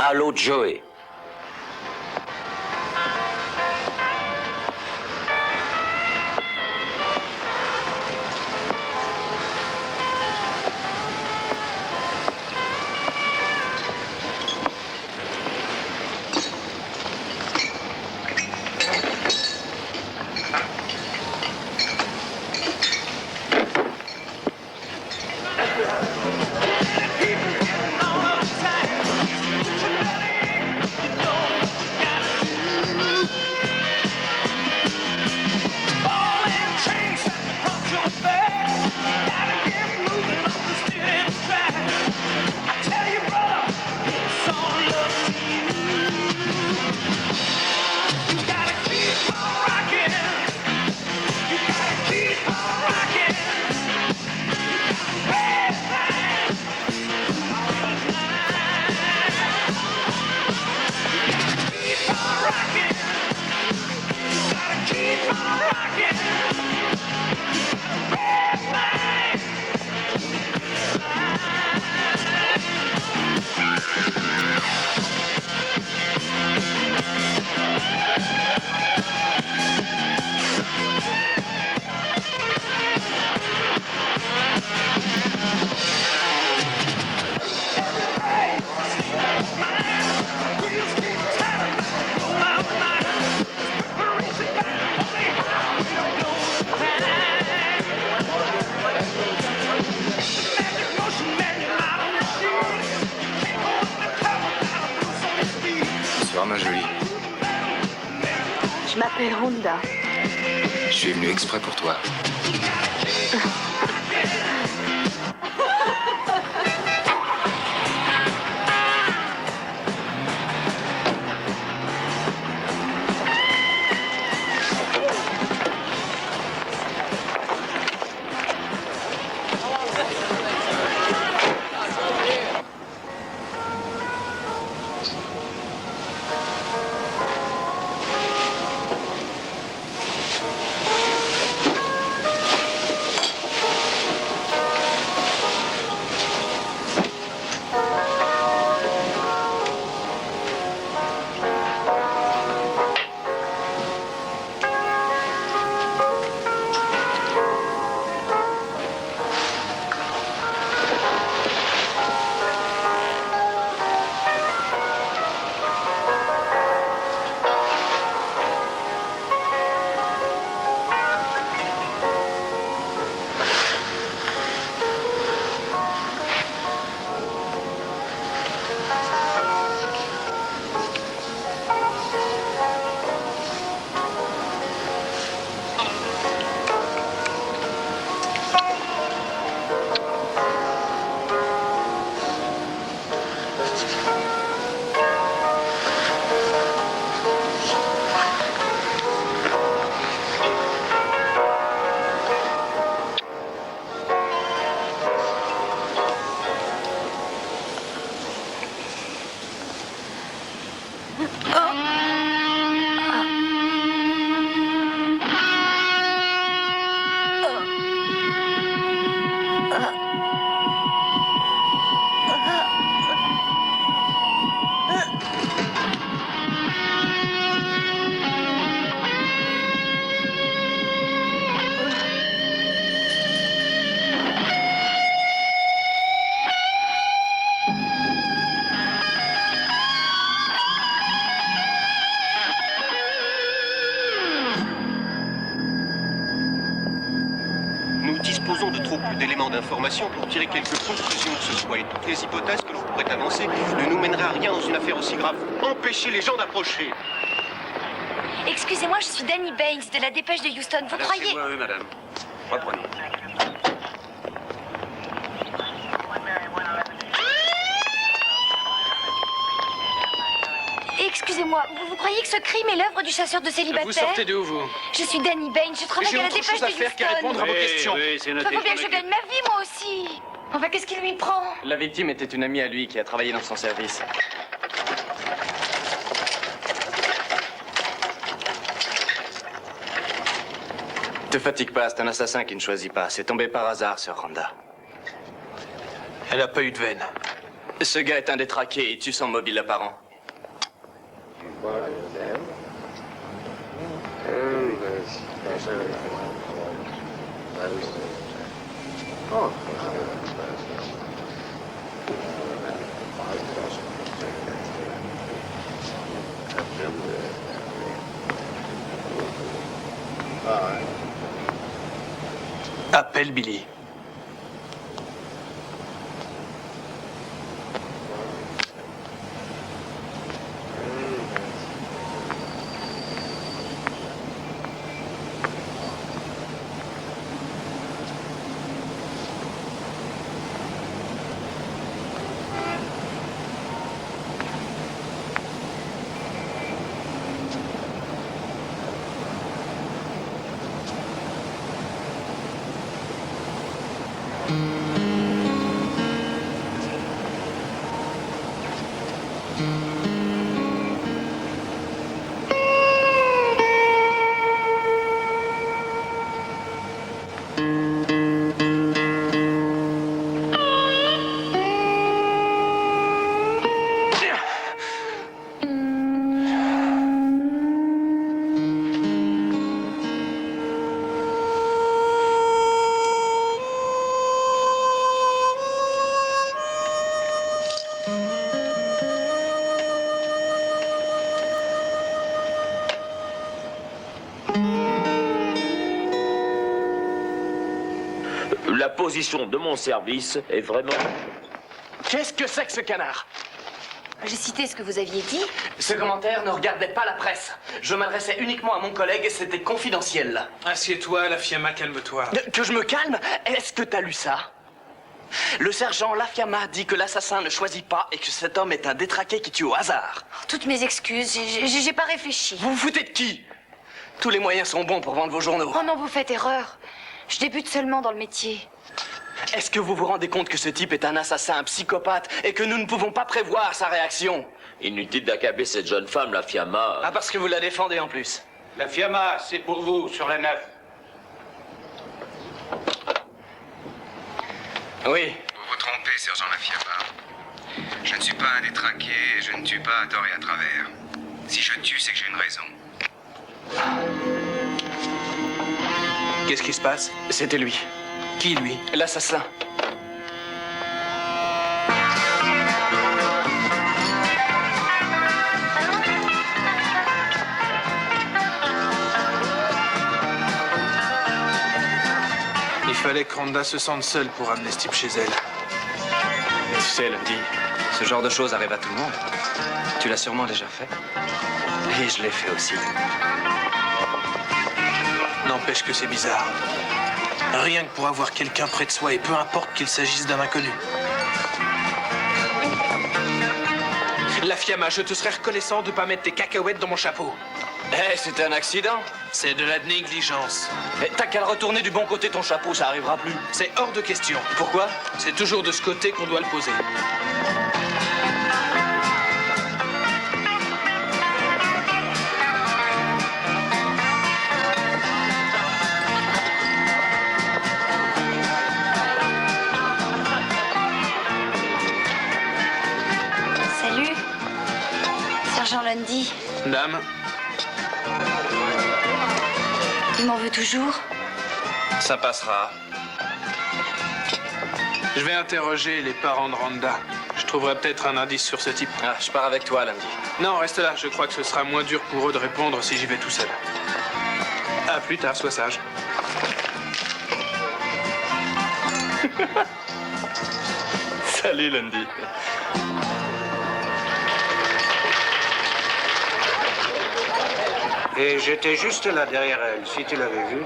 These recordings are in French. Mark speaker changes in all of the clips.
Speaker 1: Allô, Joey.
Speaker 2: Bonsoir, ma jolie.
Speaker 3: Je m'appelle Rhonda.
Speaker 2: Je suis venu exprès pour toi.
Speaker 4: Nous disposons de trop peu d'éléments d'information pour tirer quelque conclusion que ce soit, et toutes les hypothèses que l'on pourrait avancer ne nous mèneraient à rien dans une affaire aussi grave. Empêchez les gens d'approcher.
Speaker 5: Excusez-moi, je suis Danny Baines de la Dépêche de Houston. Vous croyez...
Speaker 6: C'est moi, oui, madame. Reprenez.
Speaker 5: Excusez-moi, vous croyez que ce crime est l'œuvre du chasseur de célibataires?
Speaker 7: Vous sortez d'où, vous?
Speaker 5: Je suis Danny Baines, je travaille
Speaker 7: J'ai
Speaker 5: à la
Speaker 7: autre
Speaker 5: Dépêche
Speaker 7: chose
Speaker 5: de
Speaker 7: à faire qu'à
Speaker 5: Houston.
Speaker 7: répondre à vos questions.
Speaker 6: Oui, c'est noté.
Speaker 5: Il faut bien que je gagne ma vie, moi aussi. Enfin, qu'est-ce qui lui prend?
Speaker 7: La victime était une amie à lui qui a travaillé dans son service. Te fatigue pas, c'est un assassin qui ne choisit pas. C'est tombé par hasard sur Rhonda.
Speaker 8: Elle n'a pas eu de veine.
Speaker 7: Ce gars est un détraqué et tue son mobile apparent.
Speaker 1: Appelle Billy.
Speaker 3: La position de mon service est vraiment...
Speaker 7: Qu'est-ce que c'est que ce canard?
Speaker 5: J'ai cité ce que vous aviez dit.
Speaker 7: Ce commentaire ne regardait pas la presse. Je m'adressais uniquement à mon collègue et c'était confidentiel.
Speaker 1: Assieds-toi, la Fiamma, calme-toi.
Speaker 7: Que je me calme? Est-ce que t'as lu ça? Le sergent Lafiamma dit que l'assassin ne choisit pas et que cet homme est un détraqué qui tue au hasard.
Speaker 5: Toutes mes excuses, j'ai pas réfléchi.
Speaker 7: Vous vous foutez de qui? Tous les moyens sont bons pour vendre vos journaux.
Speaker 5: Oh non, vous faites erreur. Je débute seulement dans le métier.
Speaker 7: Est-ce que vous vous rendez compte que ce type est un assassin, un psychopathe, et que nous ne pouvons pas prévoir sa réaction?
Speaker 3: Inutile d'accabler cette jeune femme, la Fiamma.
Speaker 7: Ah, parce que vous la défendez en plus.
Speaker 6: La Fiamma, c'est pour vous, sur la 9.
Speaker 7: Oui.
Speaker 2: Vous vous trompez, sergent Lafiamma. Je ne suis pas un détraqué, je ne tue pas à tort et à travers. Si je tue, c'est que j'ai une raison.
Speaker 1: Qu'est-ce qui se passe?
Speaker 7: C'était lui.
Speaker 1: Qui, lui?
Speaker 7: L'assassin.
Speaker 1: Il fallait que Rhonda se sente seule pour amener ce type chez elle.
Speaker 7: Tu sais, Lundi, ce genre de choses arrive à tout le monde. Tu l'as sûrement déjà fait. Et je l'ai fait aussi.
Speaker 1: N'empêche que c'est bizarre. Rien que pour avoir quelqu'un près de soi, et peu importe qu'il s'agisse d'un inconnu. La Fiamma, je te serais reconnaissant de pas mettre tes cacahuètes dans mon chapeau.
Speaker 7: Eh, c'était un accident.
Speaker 1: C'est de la négligence.
Speaker 7: Mais t'as qu'à le retourner du bon côté ton chapeau, ça arrivera plus.
Speaker 1: C'est hors de question.
Speaker 7: Pourquoi?
Speaker 1: C'est toujours de ce côté qu'on doit le poser.
Speaker 5: Salut. Sergent Lundy.
Speaker 1: Dame,
Speaker 5: Il m'en veut toujours.
Speaker 7: Ça passera.
Speaker 1: je vais interroger les parents de Rhonda. Je trouverai peut-être un indice sur ce type.
Speaker 7: Ah, je pars avec toi, Lundi.
Speaker 1: Non, reste là. Je crois que ce sera moins dur pour eux de répondre si j'y vais tout seul. À plus tard, sois sage.
Speaker 7: Salut, Lundi.
Speaker 8: Et j'étais juste là derrière elle, si tu l'avais vue.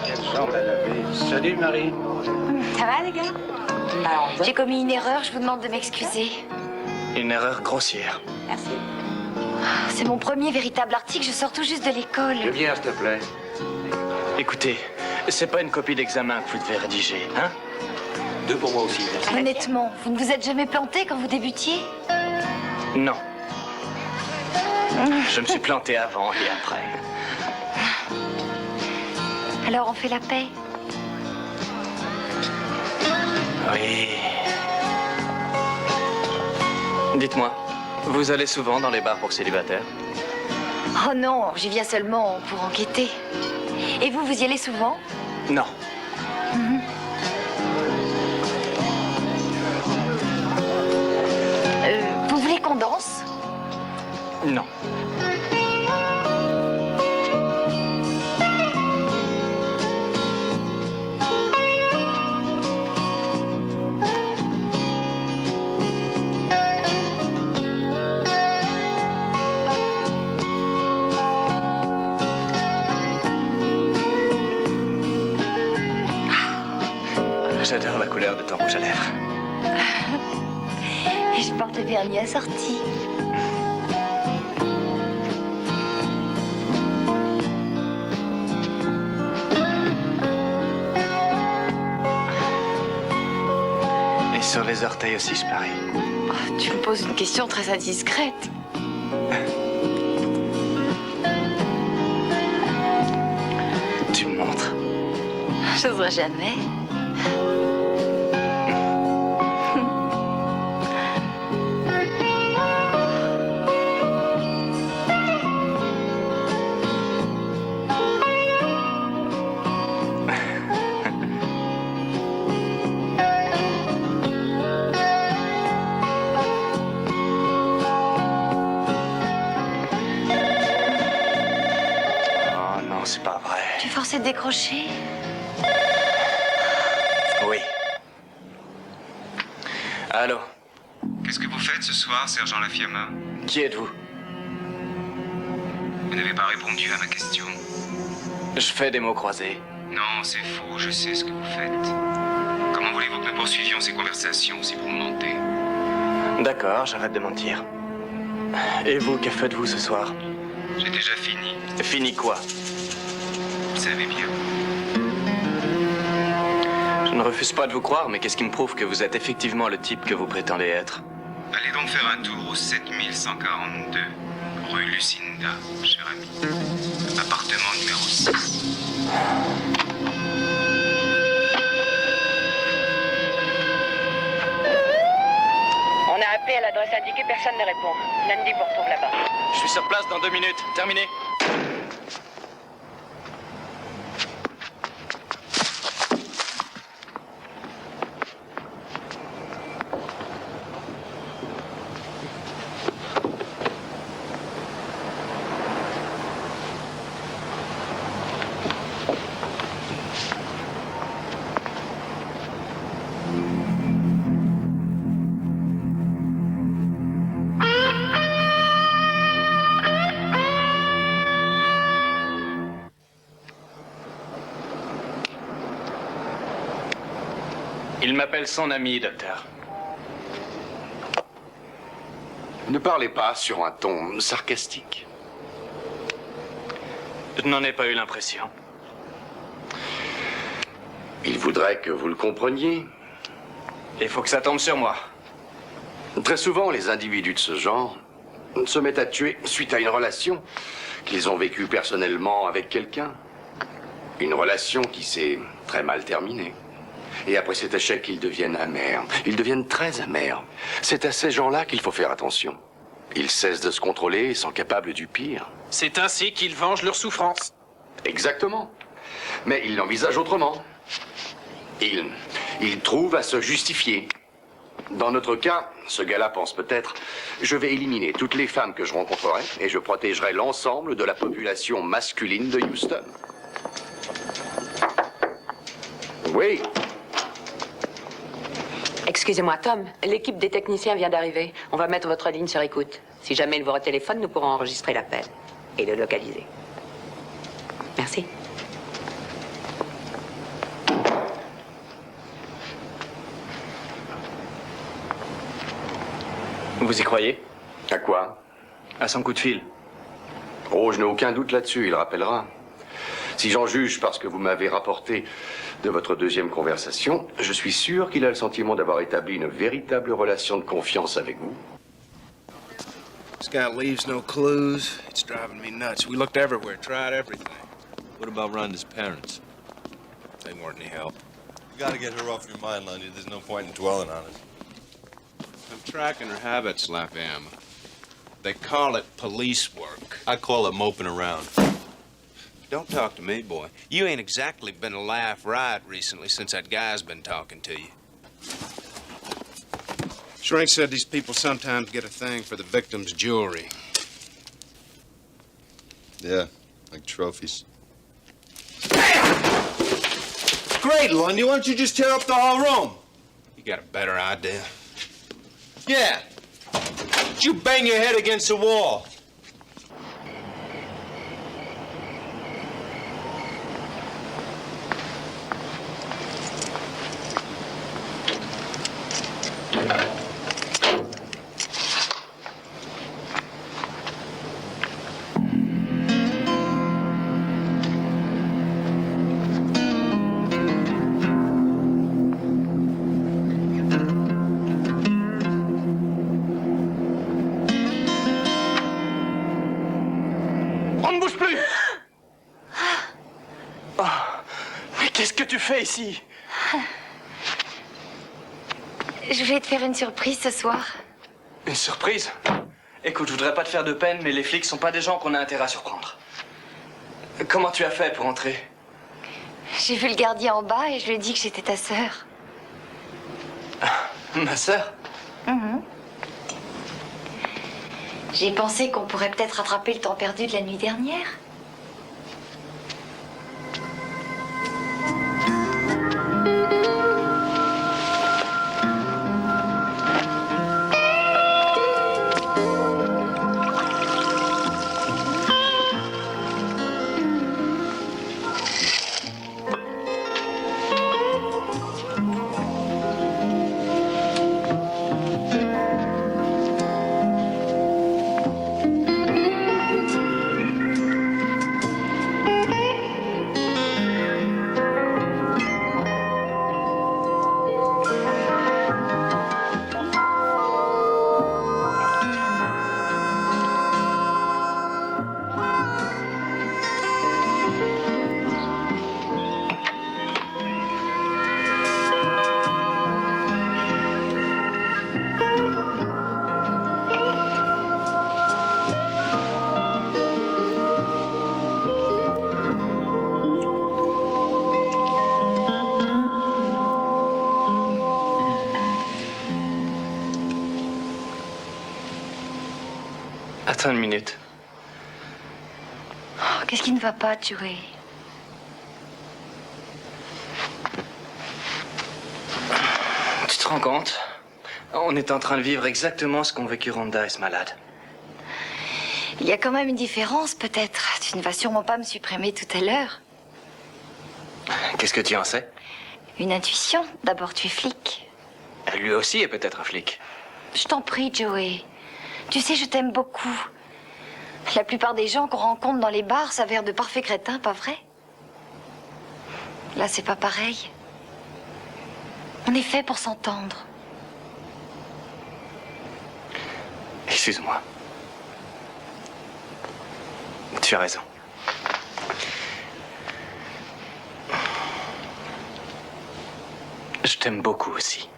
Speaker 8: Quelle jambe elle avait. Salut Marie.
Speaker 5: Ça va, les gars? J'ai commis une erreur, je vous demande de m'excuser.
Speaker 7: Une erreur grossière.
Speaker 5: C'est mon premier véritable article, je sors tout juste de l'école.
Speaker 8: Viens, s'il te plaît.
Speaker 7: Écoutez, c'est pas une copie d'examen que vous devez rédiger, hein?
Speaker 8: 2 pour moi aussi.
Speaker 5: Honnêtement, vous ne vous êtes jamais planté quand vous débutiez?
Speaker 7: Non. Je me suis planté avant et après.
Speaker 5: Alors on fait la paix.
Speaker 7: Oui. Dites-moi, vous allez souvent dans les bars pour célibataires?
Speaker 5: Oh non, j'y viens seulement pour enquêter. Et vous, vous y allez souvent?
Speaker 7: Non.
Speaker 5: Vous voulez qu'on danse?
Speaker 7: Non. J'adore la couleur de ton rouge à lèvres.
Speaker 5: Et je porte le vernis assorti.
Speaker 7: Et sur les orteils aussi, je parie.
Speaker 5: Oh, tu me poses une question très indiscrète.
Speaker 7: Tu me montres.
Speaker 5: J'oserais jamais.
Speaker 7: Oh non, c'est pas vrai.
Speaker 5: Tu forçais de décrocher?
Speaker 7: Oui. Allô?
Speaker 2: Qu'est-ce que vous faites ce soir, sergent Lafiama?
Speaker 7: Qui êtes-vous?
Speaker 2: Vous n'avez pas répondu à ma question.
Speaker 7: Je fais des mots croisés.
Speaker 2: Non, c'est faux, je sais ce que vous faites. Comment voulez-vous que nous poursuivions ces conversations si vous me mentez?
Speaker 7: D'accord, j'arrête de mentir. Et vous, que faites-vous ce soir?
Speaker 2: J'ai déjà fini.
Speaker 7: Fini quoi?
Speaker 2: Vous savez bien.
Speaker 7: Je ne refuse pas de vous croire, mais qu'est-ce qui me prouve que vous êtes effectivement le type que vous prétendez être?
Speaker 2: Allez donc faire un tour au 7142, rue Lucinda, cher ami. Appartement numéro 6.
Speaker 9: On a appelé à l'adresse indiquée, personne ne répond. Nandi vous retrouve là-bas.
Speaker 7: Je suis sur place dans 2 minutes. Terminé. Il m'appelle son ami, docteur.
Speaker 10: Ne parlez pas sur un ton sarcastique.
Speaker 7: Je n'en ai pas eu l'impression.
Speaker 10: Il voudrait que vous le compreniez.
Speaker 7: Il faut que ça tombe sur moi.
Speaker 10: Très souvent, les individus de ce genre se mettent à tuer suite à une relation qu'ils ont vécue personnellement avec quelqu'un. Une relation qui s'est très mal terminée. Et après cet échec, ils deviennent amers. Ils deviennent très amers. C'est à ces gens-là qu'il faut faire attention. Ils cessent de se contrôler et sont capables du pire.
Speaker 1: C'est ainsi qu'ils vengent leur souffrance.
Speaker 10: Exactement. Mais ils l'envisagent autrement. Ils trouvent à se justifier. Dans notre cas, ce gars-là pense peut-être, je vais éliminer toutes les femmes que je rencontrerai et je protégerai l'ensemble de la population masculine de Houston. Oui.
Speaker 9: Excusez-moi, Tom, l'équipe des techniciens vient d'arriver. On va mettre votre ligne sur écoute. Si jamais il vous retéléphone, nous pourrons enregistrer l'appel et le localiser. Merci.
Speaker 7: Vous y croyez?
Speaker 10: À quoi?
Speaker 7: À son coup de fil.
Speaker 10: Oh, je n'ai aucun doute là-dessus, il rappellera. Si j'en juge parce que vous m'avez rapporté de votre deuxième conversation, je suis sûr qu'il a le sentiment d'avoir établi une véritable relation de confiance avec vous.
Speaker 11: This guy leaves no clues. It's driving me nuts. We looked everywhere, tried everything.
Speaker 12: What about Rhonda's parents?
Speaker 11: They weren't any help.
Speaker 12: You gotta get her off your mind, Lundy. There's no point in dwelling on it.
Speaker 11: tracking her habits, Lafayette. They call it police work. I call it moping around. Don't talk to me, boy. You ain't exactly been a laugh riot recently since that guy's been talking to you. Shrink said these people sometimes get a thing for the victim's jewelry.
Speaker 13: Yeah, like trophies.
Speaker 11: Great, Lundy. Why don't you just tear up the whole room? You got a better idea? Yeah. You bang your head against the wall.
Speaker 7: Qu'est-ce que tu fais ici?
Speaker 5: Je vais te faire une surprise ce soir.
Speaker 7: Une surprise? Écoute, je voudrais pas te faire de peine, mais les flics sont pas des gens qu'on a intérêt à surprendre. Comment tu as fait pour entrer?
Speaker 5: J'ai vu le gardien en bas et je lui ai dit que j'étais ta sœur.
Speaker 7: Ma sœur?
Speaker 5: J'ai pensé qu'on pourrait peut-être rattraper le temps perdu de la nuit dernière.
Speaker 7: Attends une minute.
Speaker 5: Oh, qu'est-ce qui ne va pas, Joey?
Speaker 7: Tu te rends compte? On est en train de vivre exactement ce qu'ont vécu Rhonda et ce malade.
Speaker 5: Il y a quand même une différence, peut-être. Tu ne vas sûrement pas me supprimer tout à l'heure.
Speaker 7: Qu'est-ce que tu en sais?
Speaker 5: Une intuition. D'abord, tu es flic.
Speaker 7: Lui aussi est peut-être un flic.
Speaker 5: Je t'en prie, Joey. Tu sais, je t'aime beaucoup. La plupart des gens qu'on rencontre dans les bars s'avèrent de parfaits crétins, pas vrai? Là, c'est pas pareil. On est fait pour s'entendre.
Speaker 7: Excuse-moi. Tu as raison. Je t'aime beaucoup aussi.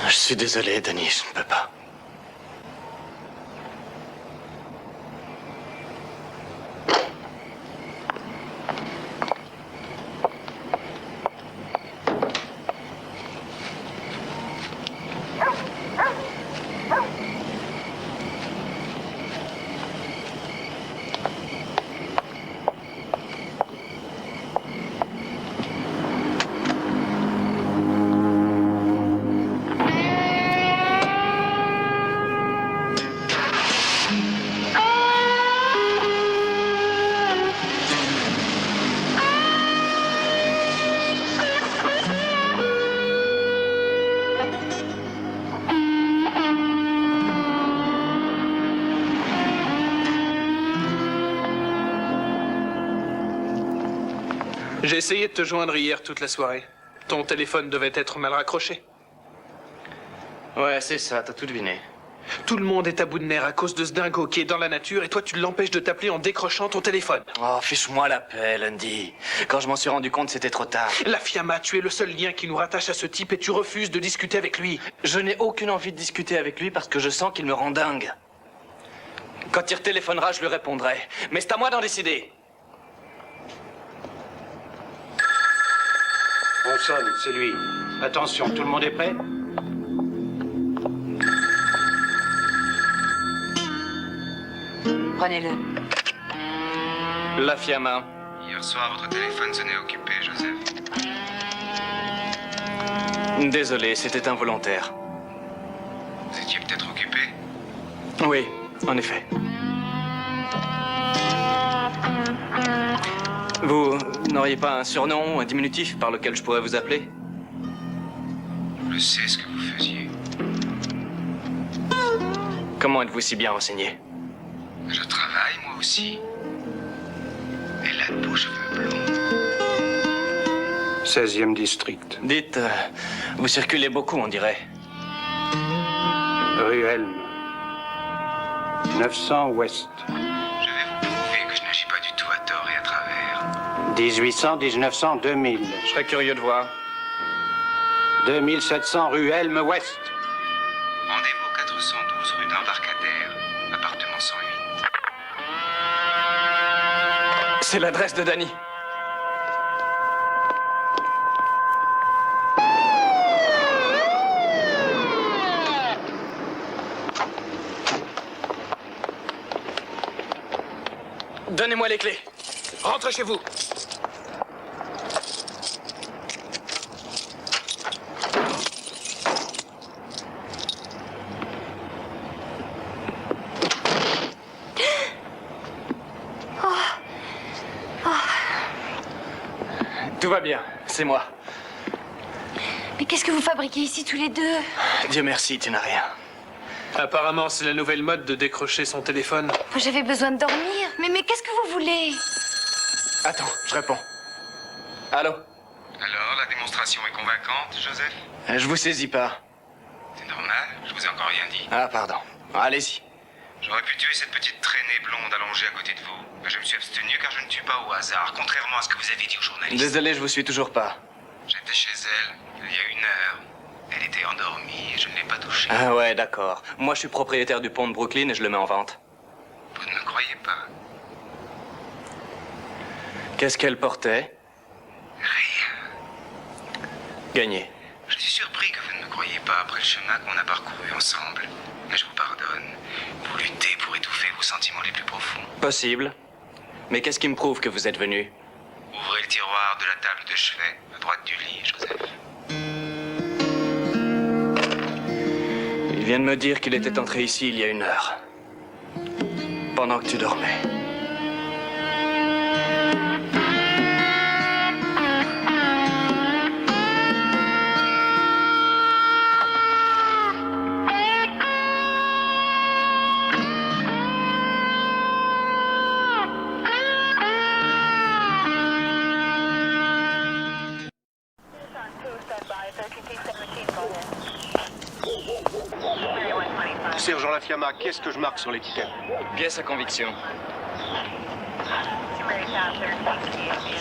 Speaker 7: Je suis désolé, Denis, je ne peux pas.
Speaker 1: J'ai essayé de te joindre hier toute la soirée. Ton téléphone devait être mal raccroché.
Speaker 7: Ouais, c'est ça, t'as tout deviné.
Speaker 1: Tout le monde est à bout de nerfs à cause de ce dingo qui est dans la nature et toi tu l'empêches de t'appeler en décrochant ton téléphone.
Speaker 7: Oh, fiche-moi la paix, Lundy. Quand je m'en suis rendu compte, c'était trop tard.
Speaker 1: La Fiamma, tu es le seul lien qui nous rattache à ce type et tu refuses de discuter avec lui.
Speaker 7: Je n'ai aucune envie de discuter avec lui parce que je sens qu'il me rend dingue. Quand il téléphonera, je lui répondrai. Mais c'est à moi d'en décider.
Speaker 8: On sonne, c'est lui. Attention, tout le monde est prêt?
Speaker 9: Prenez-le.
Speaker 7: La Fiamma.
Speaker 2: Hier soir, votre téléphone sonnait occupé, Joseph.
Speaker 7: Désolé, c'était involontaire.
Speaker 2: Vous étiez peut-être occupé?
Speaker 7: Oui, en effet. Vous n'auriez pas un surnom, un diminutif par lequel je pourrais vous appeler?
Speaker 2: Je sais ce que vous faisiez.
Speaker 7: Comment êtes-vous si bien renseigné?
Speaker 2: Je travaille, moi aussi. Elle a de beaux cheveux blonds.
Speaker 8: 16e district.
Speaker 7: Dites, vous circulez beaucoup, on dirait.
Speaker 8: Rue Elm. 900 Ouest.
Speaker 2: Je vais vous prouver que je n'agis pas du tout à tort et à travers.
Speaker 8: 1800, 1900, 2000.
Speaker 7: Je serais curieux de voir.
Speaker 8: 2700 rue Elm Ouest.
Speaker 2: Rendez-vous au 412 rue d'Embarcadère, appartement 108.
Speaker 7: C'est l'adresse de Danny. Donnez-moi les clés.
Speaker 1: Rentrez chez vous.
Speaker 7: Tout va bien, c'est moi.
Speaker 5: Mais qu'est-ce que vous fabriquez ici tous les deux?
Speaker 7: Dieu merci, tu n'as rien.
Speaker 1: Apparemment, c'est la nouvelle mode de décrocher son téléphone.
Speaker 5: Moi, j'avais besoin de dormir. Mais qu'est-ce que vous voulez?
Speaker 7: Attends, je réponds. Allô?
Speaker 2: Alors, la démonstration est convaincante, Joseph?
Speaker 7: Je vous saisis pas.
Speaker 2: C'est normal, je vous ai encore rien dit.
Speaker 7: Ah, pardon. Allez-y.
Speaker 2: J'aurais pu tuer cette petite traînée blonde allongée à côté de vous. Mais je me suis abstenu car je ne tue pas au hasard, contrairement à ce que vous avez dit aux journalistes.
Speaker 7: Désolé, je vous suis toujours pas.
Speaker 2: J'étais chez elle, il y a 1 heure. Elle était endormie et je ne l'ai pas touchée.
Speaker 7: Ah ouais, d'accord. Moi, je suis propriétaire du pont de Brooklyn et je le mets en vente.
Speaker 2: Vous ne me croyez pas?
Speaker 7: Qu'est-ce qu'elle portait?
Speaker 2: Rien.
Speaker 7: Gagné.
Speaker 2: Je suis surpris que vous ne me croyiez pas après le chemin qu'on a parcouru ensemble. Mais je vous pardonne. Vous luttez pour étouffer vos sentiments les plus profonds.
Speaker 7: Possible. Mais qu'est-ce qui me prouve que vous êtes venu?
Speaker 2: Ouvrez le tiroir de la table de chevet, à droite du lit, Joseph.
Speaker 7: Il vient de me dire qu'il était entré ici il y a 1 heure. Pendant que tu dormais.
Speaker 4: Sergent Lafiamma, qu'est-ce que je marque sur l'étiquette?
Speaker 7: Pièce à conviction.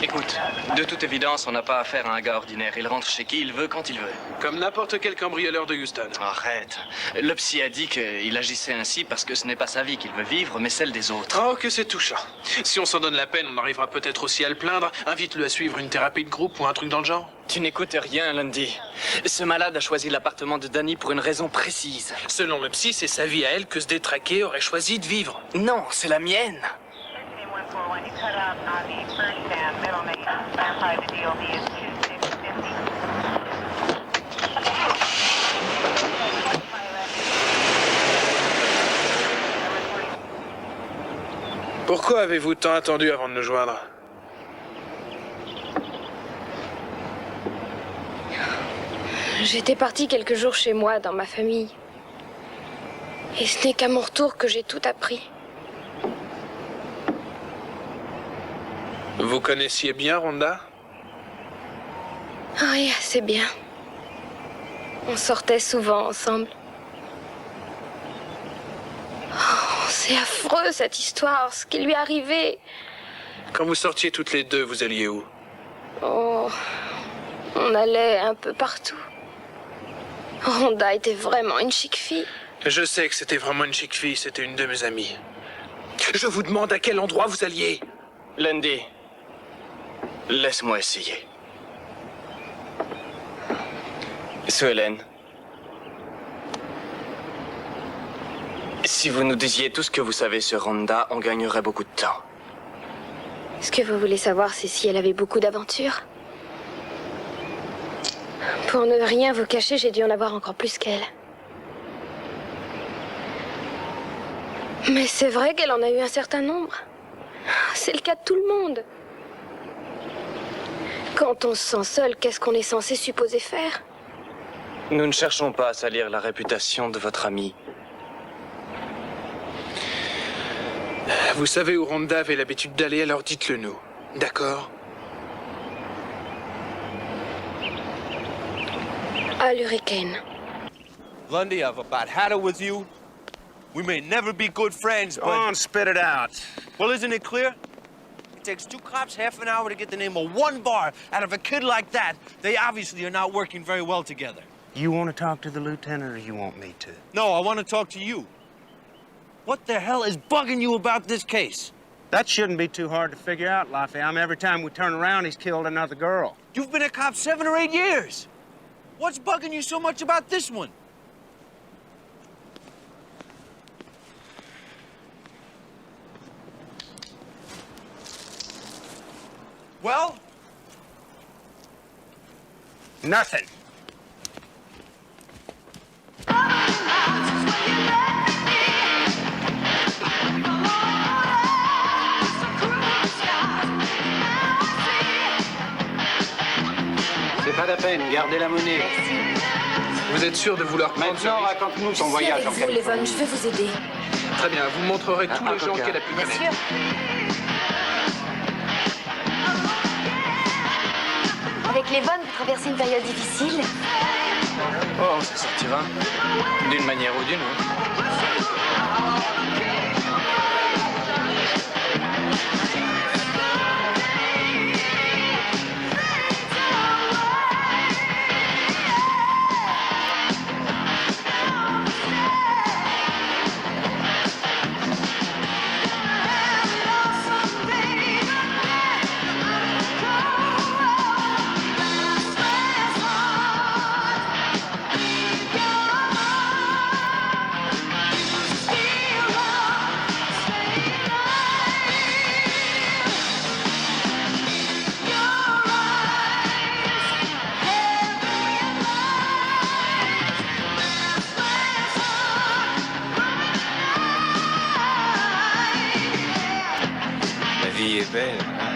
Speaker 7: Écoute, de toute évidence, on n'a pas affaire à un gars ordinaire. Il rentre chez qui il veut, quand il veut.
Speaker 1: Comme n'importe quel cambrioleur de Houston.
Speaker 7: Arrête. Le psy a dit qu'il agissait ainsi parce que ce n'est pas sa vie qu'il veut vivre, mais celle des autres.
Speaker 1: Oh, que c'est touchant. Si on s'en donne la peine, on arrivera peut-être aussi à le plaindre. Invite-le à suivre une thérapie de groupe ou un truc dans le genre.
Speaker 7: Tu n'écoutes rien, Lundy. Ce malade a choisi l'appartement de Danny pour une raison précise.
Speaker 1: Selon le psy, c'est sa vie à elle que ce détraqué aurait choisi de vivre.
Speaker 7: Non, c'est la mienne.
Speaker 1: Pourquoi avez-vous tant attendu avant de nous joindre?
Speaker 14: J'étais partie quelques jours chez moi, dans ma famille. Et ce n'est qu'à mon retour que j'ai tout appris.
Speaker 1: Vous connaissiez bien Rhonda?
Speaker 14: Oui, c'est bien. On sortait souvent ensemble. Oh, c'est affreux cette histoire, ce qui lui est arrivé.
Speaker 1: Quand vous sortiez toutes les deux, vous alliez où?
Speaker 14: Oh, on allait un peu partout. Rhonda était vraiment une chic fille.
Speaker 1: Je sais que c'était vraiment une chic fille, c'était une de mes amies. Je vous demande à quel endroit vous alliez.
Speaker 7: Lundy, laisse-moi essayer. Sue Ellen, si vous nous disiez tout ce que vous savez sur Rhonda, on gagnerait beaucoup de temps.
Speaker 14: Ce que vous voulez savoir, c'est si elle avait beaucoup d'aventures. Pour ne rien vous cacher, j'ai dû en avoir encore plus qu'elle. Mais c'est vrai qu'elle en a eu un certain nombre. C'est le cas de tout le monde. Quand on se sent seul, qu'est-ce qu'on est censé supposer faire?
Speaker 7: Nous ne cherchons pas à salir la réputation de votre ami.
Speaker 1: Vous savez où Rhonda avait l'habitude d'aller, alors dites-le nous. D'accord?
Speaker 14: À l'Hurricane.
Speaker 12: Lundy, I've about had it with you. We may never be good friends, but...
Speaker 8: Go on, spit it out.
Speaker 12: Well, isn't it clear? It takes 2 cops half an hour to get the name of 1 bar out of a kid like that. They obviously are not working very well together.
Speaker 8: You want to talk to the lieutenant or you want me to?
Speaker 12: No, I want to talk to you. What the hell is bugging you about this case?
Speaker 8: That shouldn't be too hard to figure out, Lafayette. Every time we turn around, he's killed another girl.
Speaker 12: You've been a cop 7 or 8 years. What's bugging you so much about this one? Well?
Speaker 8: Nothing. C'est pas la peine, gardez la monnaie.
Speaker 1: Vous êtes sûr de vouloir prendre
Speaker 8: Maintenant, raconte-nous ton voyage en
Speaker 14: Vous, Levon, je vais vous aider.
Speaker 1: Très bien, vous montrerez tous les gens qu'elle a pu
Speaker 5: Bien
Speaker 1: connaître.
Speaker 5: sûr. Avec les bonnes, vous traversez une période difficile.
Speaker 7: Oh, on s'en sortira. D'une manière ou d'une autre.
Speaker 11: La vie est belle, hein?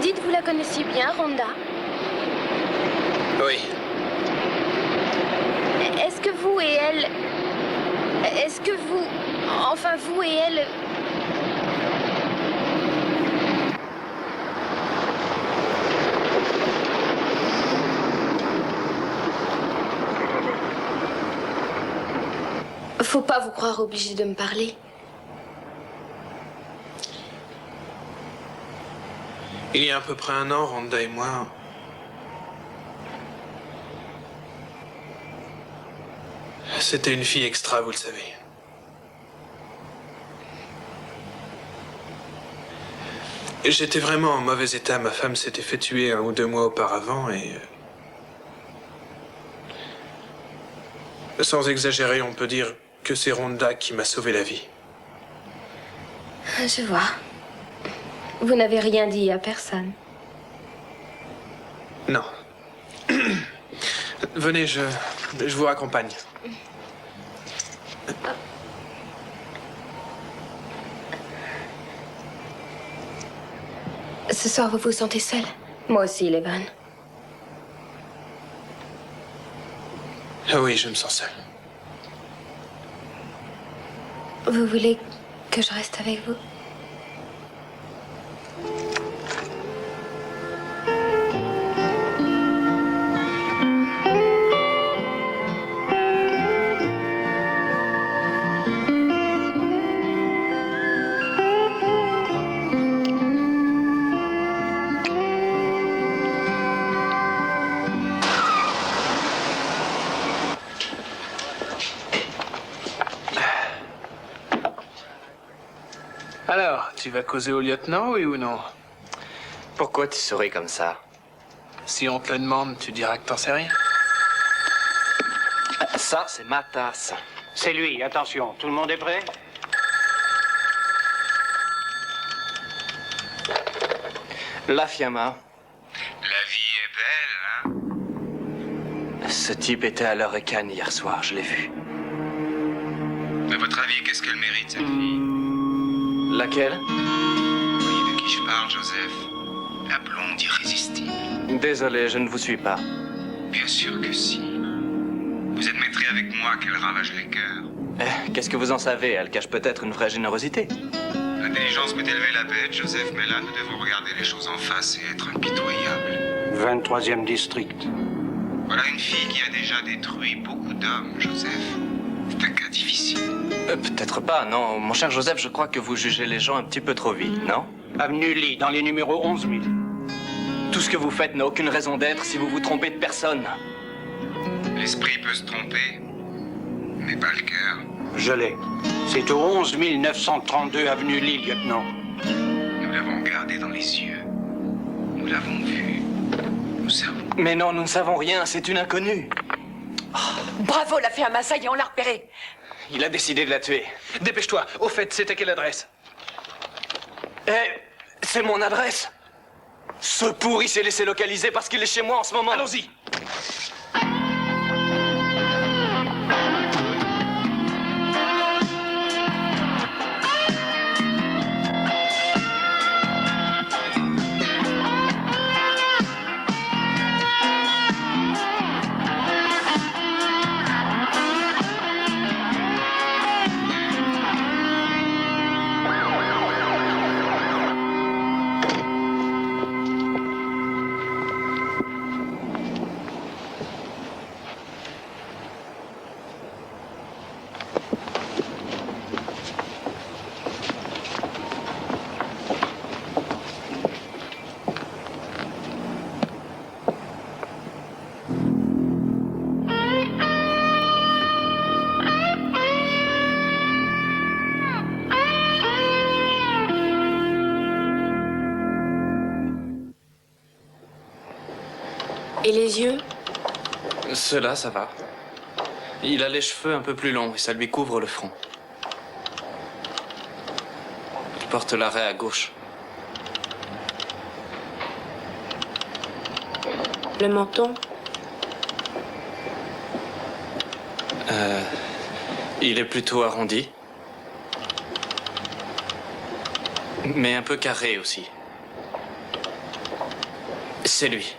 Speaker 14: Dites, vous la connaissiez bien, Rhonda?
Speaker 1: Oui.
Speaker 14: Est-ce que vous et elle... Est-ce que vous... Enfin, vous et elle... Faut pas vous croire obligé de me parler.
Speaker 1: Il y a à peu près 1 an, Rhonda et moi... C'était une fille extra, vous le savez. J'étais vraiment en mauvais état. Ma femme s'était fait tuer 1 ou 2 mois auparavant et... Sans exagérer, on peut dire que c'est Rhonda qui m'a sauvé la vie.
Speaker 14: Je vois. Vous n'avez rien dit à personne.
Speaker 1: Non. Venez, je vous raccompagne.
Speaker 14: Ce soir, vous vous sentez seul? Moi aussi, Levan.
Speaker 1: Ah oui, je me sens seul.
Speaker 14: Vous voulez que je reste avec vous?
Speaker 1: Alors, tu vas causer au lieutenant, oui ou non?
Speaker 7: Pourquoi tu souris comme ça?
Speaker 1: Si on te le demande, tu diras que t'en sais rien.
Speaker 7: Ça, c'est ma tasse.
Speaker 8: C'est lui, attention. Tout le monde est prêt?
Speaker 7: La Fiamma.
Speaker 2: La vie est belle, hein?
Speaker 7: Ce type était à l'Hurricane hier soir, je l'ai vu.
Speaker 2: À votre avis, qu'est-ce qu'elle mérite, cette fille?
Speaker 7: Laquelle?
Speaker 2: Vous voyez de qui je parle, Joseph? La blonde irrésistible.
Speaker 7: Désolé, je ne vous suis pas.
Speaker 2: Bien sûr que si. Vous admettrez avec moi qu'elle ravage les cœurs.
Speaker 7: Qu'est-ce que vous en savez? Elle cache peut-être une vraie générosité.
Speaker 2: L'intelligence peut élever la bête, Joseph, mais là, nous devons regarder les choses en face et être impitoyables.
Speaker 8: 23e district.
Speaker 2: Voilà une fille qui a déjà détruit beaucoup d'hommes, Joseph. C'est un cas difficile.
Speaker 7: Peut-être pas, non. Mon cher Joseph, je crois que vous jugez les gens un petit peu trop vite, non?
Speaker 8: Avenue Lee, dans les numéros 11 000.
Speaker 7: Tout ce que vous faites n'a aucune raison d'être si vous vous trompez de personne.
Speaker 2: L'esprit peut se tromper, mais pas le cœur.
Speaker 8: Je l'ai. C'est au 11 932 avenue Lee, lieutenant.
Speaker 2: Nous l'avons regardé dans les yeux. Nous l'avons vu. Nous savons.
Speaker 7: Mais non, nous ne savons rien, c'est une inconnue.
Speaker 9: Bravo, la Fiamma, ça y est, on l'a repérée.
Speaker 7: Il a décidé de la tuer.
Speaker 1: Dépêche-toi. Au fait, c'est à quelle adresse?
Speaker 7: C'est mon adresse. Ce pourri s'est laissé localiser parce qu'il est chez moi en ce moment.
Speaker 1: Allons-y.
Speaker 14: Et les yeux?
Speaker 7: Cela, ça va. Il a les cheveux un peu plus longs et ça lui couvre le front. Il porte l'arrêt à gauche.
Speaker 14: Le menton?
Speaker 7: Il est plutôt arrondi. Mais un peu carré aussi. C'est lui.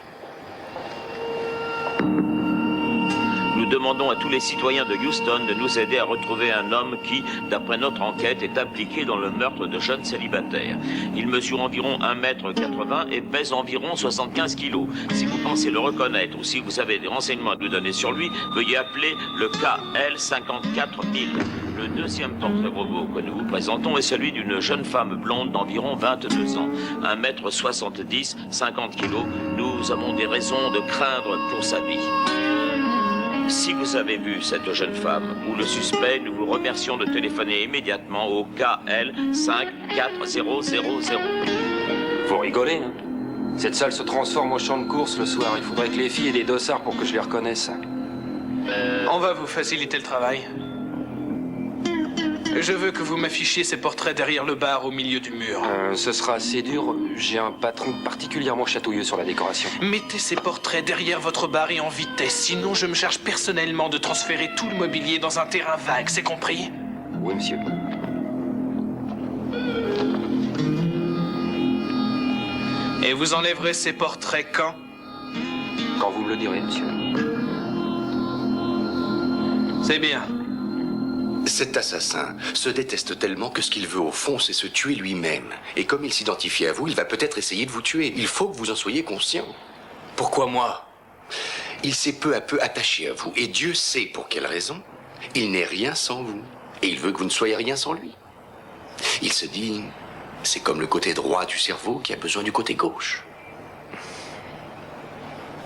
Speaker 3: Nous demandons à tous les citoyens de Houston de nous aider à retrouver un homme qui, d'après notre enquête, est impliqué dans le meurtre de jeunes célibataires. Il mesure environ 1,80 m et pèse environ 75 kg. Si vous pensez le reconnaître ou si vous avez des renseignements à nous donner sur lui, veuillez appeler le KL 54000. Le deuxième portrait robot que nous vous présentons est celui d'une jeune femme blonde d'environ 22 ans. 1,70 m, 50 kg. Nous avons des raisons de craindre pour sa vie. Si vous avez vu cette jeune femme ou le suspect, nous vous remercions de téléphoner immédiatement au KL 54000.
Speaker 15: Vous rigolez, hein? Cette salle se transforme au champ de course le soir. Il faudrait que les filles aient des dossards pour que je les reconnaisse.
Speaker 1: On va vous faciliter le travail. Je veux que vous m'affichiez ces portraits derrière le bar au milieu du mur.
Speaker 15: Ce sera assez dur. J'ai un patron particulièrement chatouilleux sur la décoration.
Speaker 1: Mettez ces portraits derrière votre bar et en vitesse, sinon je me charge personnellement de transférer tout le mobilier dans un terrain vague, c'est compris?
Speaker 15: Oui, monsieur.
Speaker 1: Et vous enlèverez ces portraits quand?
Speaker 15: Quand vous me le direz, monsieur.
Speaker 1: C'est bien.
Speaker 10: Cet assassin se déteste tellement que ce qu'il veut au fond, c'est se tuer lui-même. Et comme il s'identifie à vous, il va peut-être essayer de vous tuer. Il faut que vous en soyez conscient.
Speaker 7: Pourquoi moi?
Speaker 10: Il s'est peu à peu attaché à vous. Et Dieu sait pour quelle raison. Il n'est rien sans vous. Et il veut que vous ne soyez rien sans lui. Il se dit, c'est comme le côté droit du cerveau qui a besoin du côté gauche.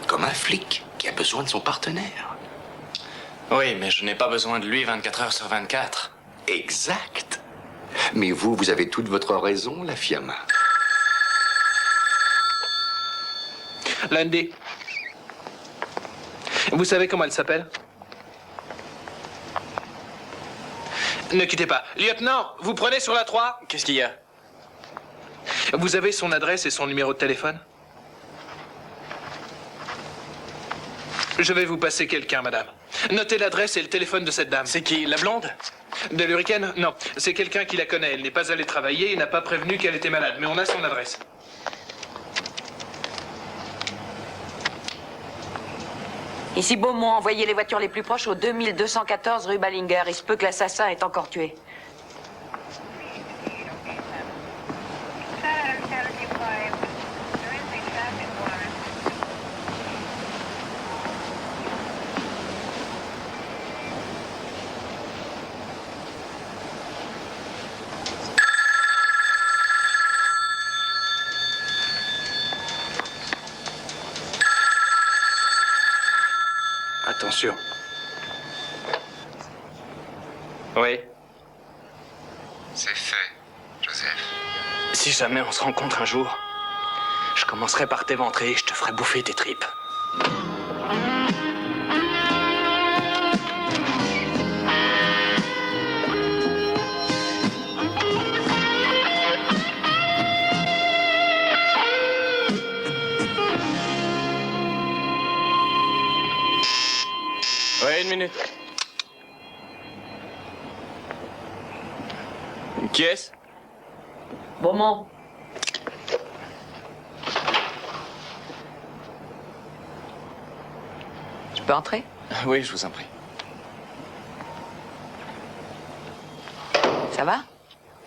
Speaker 10: Comme un flic qui a besoin de son partenaire.
Speaker 7: Oui, mais je n'ai pas besoin de lui 24 heures sur 24.
Speaker 10: Exact. Mais vous, vous avez toute votre raison, la Fiamma.
Speaker 1: Lundy. Vous savez comment elle s'appelle? Ne quittez pas. Lieutenant, vous prenez sur la 3?
Speaker 7: Qu'est-ce qu'il y a?
Speaker 1: Vous avez son adresse et son numéro de téléphone? Je vais vous passer quelqu'un, madame. Notez l'adresse et le téléphone de cette dame.
Speaker 7: C'est qui, la blonde?
Speaker 1: De l'Hurricane? Non, c'est quelqu'un qui la connaît. Elle n'est pas allée travailler et n'a pas prévenu qu'elle était malade, mais on a son adresse.
Speaker 9: Ici Beaumont, envoyez les voitures les plus proches au 2214 rue Ballinger. Il se peut que l'assassin est encore tué.
Speaker 7: Attention. Oui.
Speaker 2: C'est fait, Joseph.
Speaker 7: Si jamais on se rencontre un jour, je commencerai par t'éventrer et je te ferai bouffer tes tripes. Ouais, une minute. Qui est-ce?
Speaker 9: Beaumont. Je peux entrer?
Speaker 7: Oui, je vous en prie.
Speaker 9: Ça va?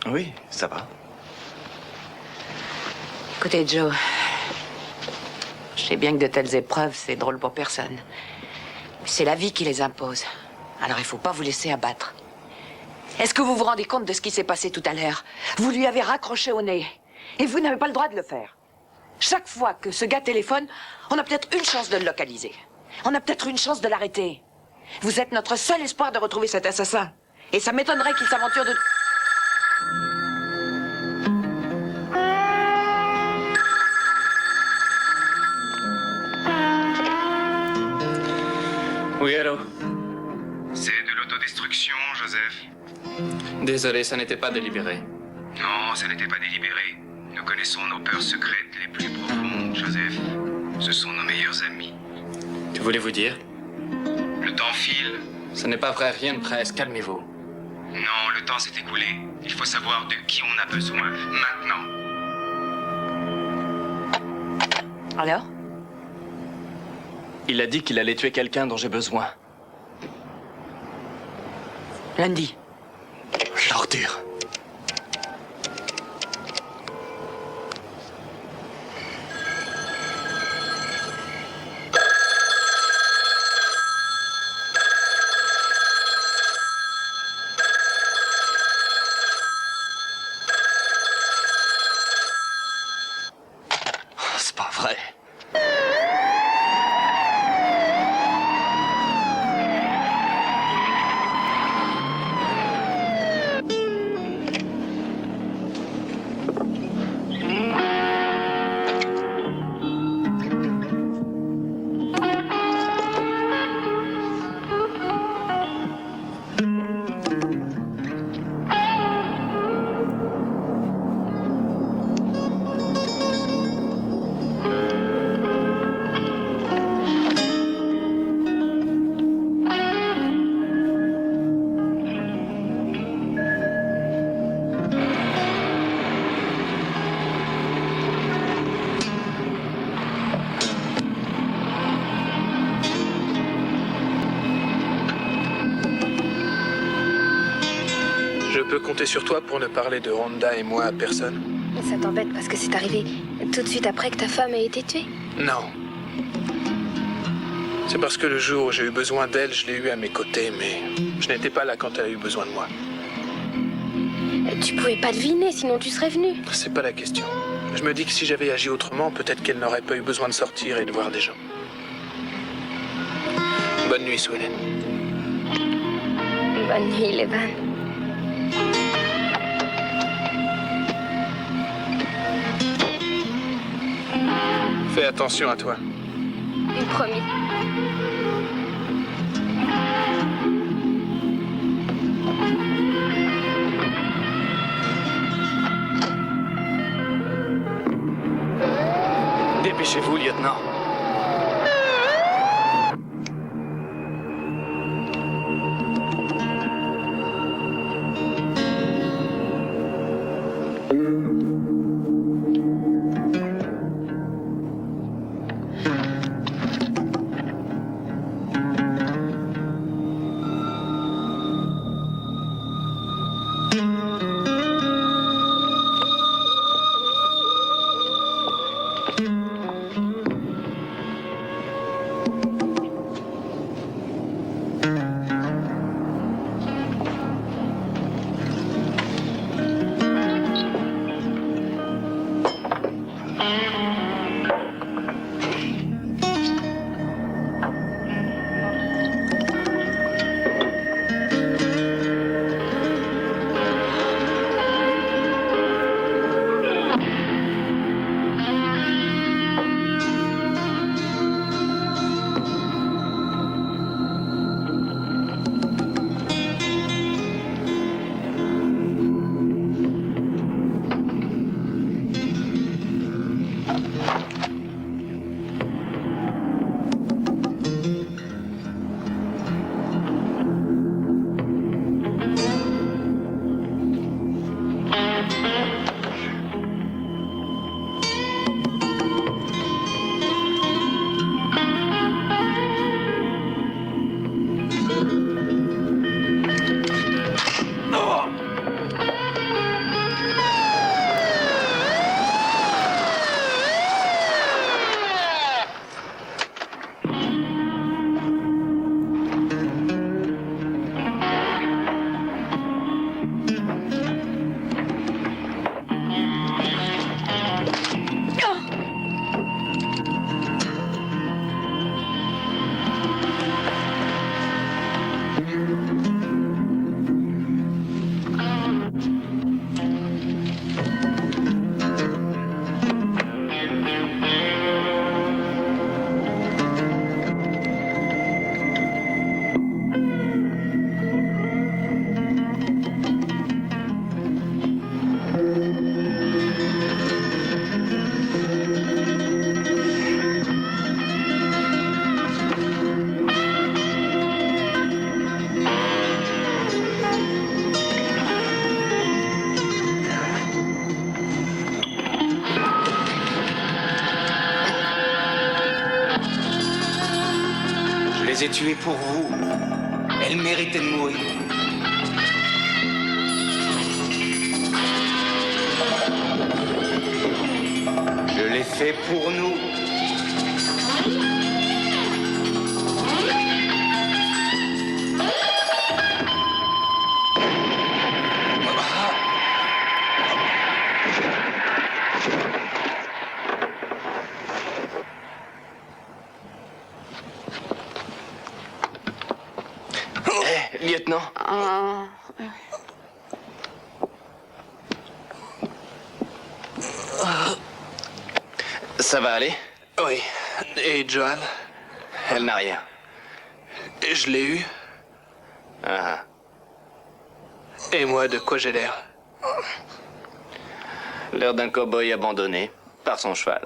Speaker 7: Oui, ça va.
Speaker 9: Écoutez, Joe, je sais bien que de telles épreuves, c'est drôle pour personne. C'est la vie qui les impose. Alors il faut pas vous laisser abattre. Est-ce que vous vous rendez compte de ce qui s'est passé tout à l'heure? Vous lui avez raccroché au nez. Et vous n'avez pas le droit de le faire. Chaque fois que ce gars téléphone, on a peut-être une chance de le localiser. On a peut-être une chance de l'arrêter. Vous êtes notre seul espoir de retrouver cet assassin. Et ça m'étonnerait qu'il s'aventure de...
Speaker 7: Oui, allô?
Speaker 2: C'est de l'autodestruction, Joseph.
Speaker 7: Désolé, ça n'était pas délibéré.
Speaker 2: Non, ça n'était pas délibéré. Nous connaissons nos peurs secrètes les plus profondes, Joseph. Ce sont nos meilleurs amis.
Speaker 7: Que voulez-vous dire?
Speaker 2: Le temps file.
Speaker 7: Ce n'est pas vrai, rien de presse, calmez-vous.
Speaker 2: Non, le temps s'est écoulé. Il faut savoir de qui on a besoin, maintenant.
Speaker 9: Alors?
Speaker 7: Il a dit qu'il allait tuer quelqu'un dont j'ai besoin.
Speaker 9: Lundi.
Speaker 7: L'ordure. C'est pas vrai.
Speaker 1: compter sur toi pour ne parler de Honda et moi à personne?
Speaker 14: Ça t'embête parce que c'est arrivé tout de suite après que ta femme ait été tuée?
Speaker 1: Non. C'est parce que le jour où j'ai eu besoin d'elle, je l'ai eue à mes côtés, mais je n'étais pas là quand elle a eu besoin de moi.
Speaker 14: Tu pouvais pas deviner, sinon tu serais venu.
Speaker 1: C'est pas la question. Je me dis que si j'avais agi autrement, peut-être qu'elle n'aurait pas eu besoin de sortir et de voir des gens. Bonne nuit, Sweden.
Speaker 14: Bonne nuit, Levan.
Speaker 1: Fais attention à toi.
Speaker 14: Promis.
Speaker 7: Dépêchez-vous, lieutenant.
Speaker 16: Je les ai tués pour vous. Elle méritait de mourir. Je l'ai fait pour nous.
Speaker 7: Lieutenant. Ça va aller?
Speaker 1: Oui. Et Joanne?
Speaker 7: Elle n'a rien.
Speaker 1: Je l'ai eue.
Speaker 7: Ah.
Speaker 1: Et moi, de quoi j'ai l'air?
Speaker 7: L'air d'un cow-boy abandonné par son cheval.